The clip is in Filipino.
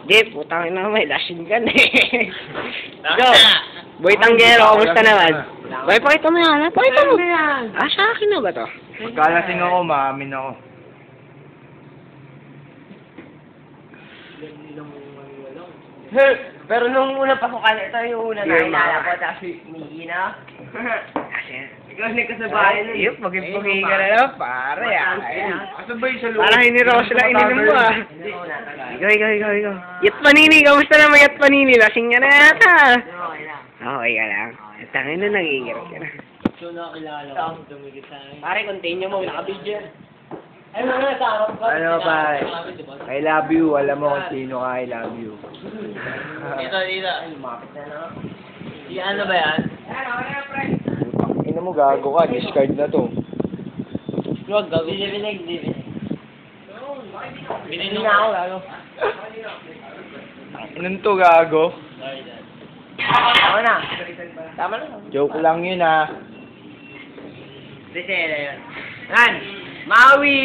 Di, putang ina, may lasing ka na eh. Go! Boy Tanggero, kumusta naman? Boy, pakita mo yan, ha? Pakita mo. Ah, sa akin na ba to? Pagkalasing ako, maamin ako. Pero nung unang pasukan, ito yung una na kilala ko, tapos Miggy na. Ikaw nagkasabayan nun. Yup, maging-pugi ka na lang, pare. Asan ba yung sa loob? Parang hiniraw sila ininom mo ah. Hindi ko na talaga. Ikaw. Yat Panini, kamusta naman Yat Panini? Lasing ka na yata. Okay lang. Okay ka lang. Tangin na nangingirap ka na. So nakakilala ko, tumigil sa akin. Pare, continue mo, naka-video. Ay, mga sa harap ka. Ano pa? I love you. Alam mo kung sino ka, I love you. Dito. Ay, lumapit na lang. Di ano ba yan? Ina mo, gago ka. Discard na to. Huwag, gago. Binig. Binili na ako, gago. Inan to, gago? Tama na. Tama na. Joke lang yun, ah. Desera yun. Yan! Maui!